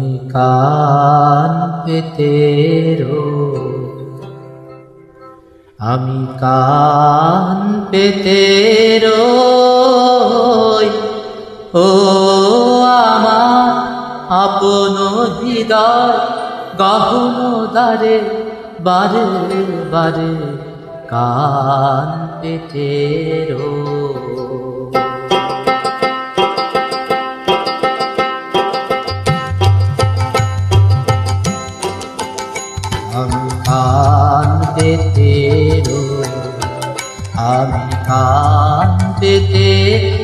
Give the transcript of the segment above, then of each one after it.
আমি কান পেতে রই, আমি কান পেতে রই। ও আমার আপন হৃদয় গহন দ্বারে, বারে বারে কান পেতে রই। আমি কান পেতে রই, আমি কান পেতে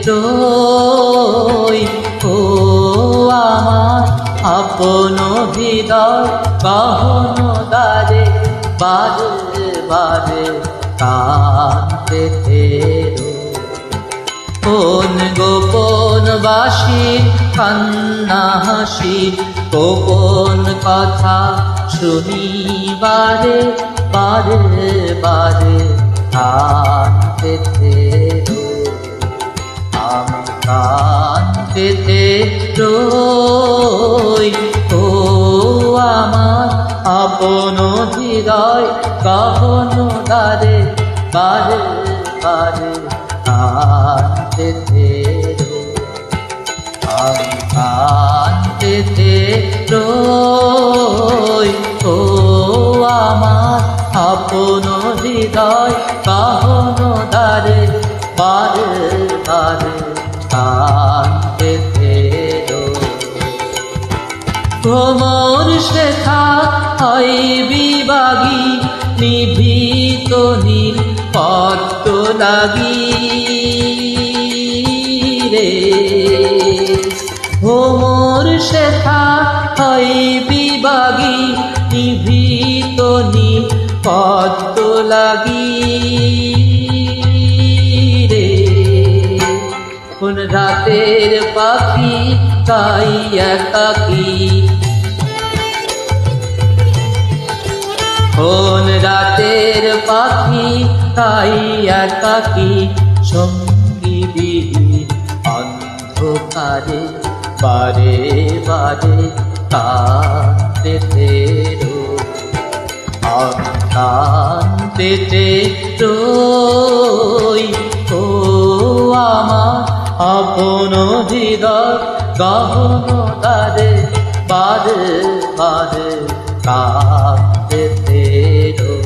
রই। ও আমার আপন হৃদয় গহন দ্বারে, বারে বারে কান পেতে রই। কোন গোপন বাসি কান্না হাসি, গোপন কথা শুনি বারে বারে বারে কান পেতে রই। আমি কান পেতে রই। ও আমার আপন হৃদয় গহন দ্বারে, বারে বারে কান পেতে রই। আমি কান পেতে রই। ও আমার আপন হৃদয় গহন দ্বারে, বারে বারে কান পেতে রই। ভ্রমর শেখা হয় বিভাগী, নিভৃত নীল পদ্ম লাগি রে। ভ্রমর শেখা হয় বিভাগী, নিভৃত নীল পদ্ম লাগি রে। কোন রাতের পাখি তাই একাকী, কোন রাতের পাখি তাই একাকী, সঙ্গীবিহীন অন্ধকারে বারে বারে কান পেতে রই। আমি কান পেতে রই। ও আমার আপন হৃদয় গহন দ্বারে, বারে বারে কান পেতে রই।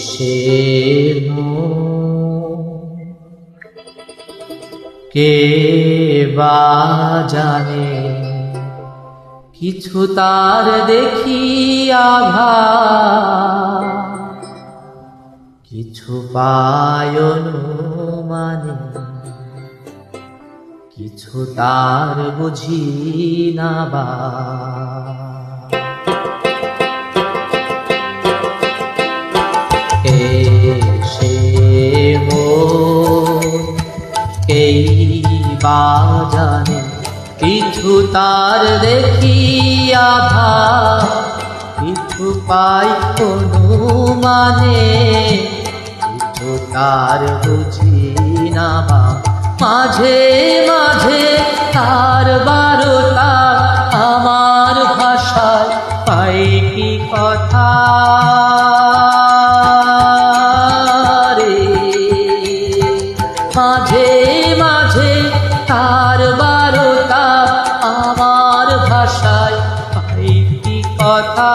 সে কে বা জানে, কিছু তার দেখি আভাস, কিছু পায় অনুমানে, কিছু তার বুঝি না বা। এই বা জানে, কিছু তার দেখি আভাস, কিছু পাই অনুমানে, কিছু তার বুঝি না বা। মাঝে মাঝে তার বারতা আমার ভাষায় পাই কি কথা রে। মাঝে মাঝে তার বারতা আমার ভাষায় পাই কি কথা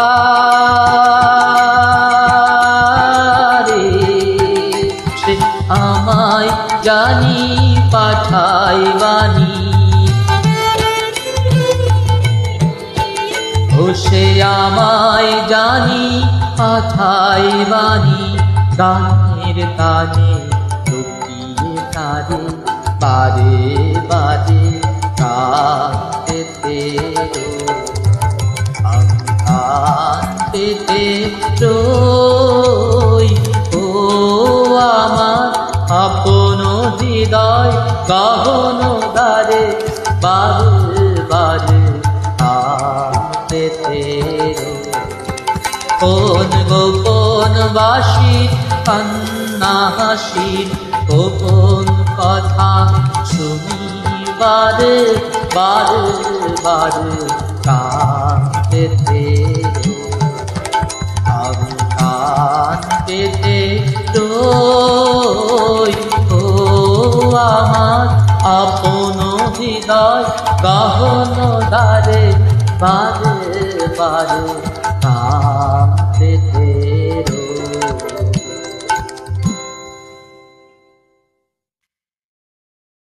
রে। সে আমায় জানি পাঠাই বাণী, ও সে আমায় জানি পাঠাই বাণী। গানের তানে লুকিয়ে তারে বারে বারে কান পেতে রই। আমি কান পেতে রই। ও আমার আপন হৃদয় গহন দ্বারে, বারে বারে কান পেতে রই। কোন গোপন বাসি কান্না হাসির গোপন কথা শুনি বারে বারে বারে কান পেতে আমি কান পেতে রই। ও আমার আপন হৃদয় গহন দ্বারে বারে বারে কান পেতে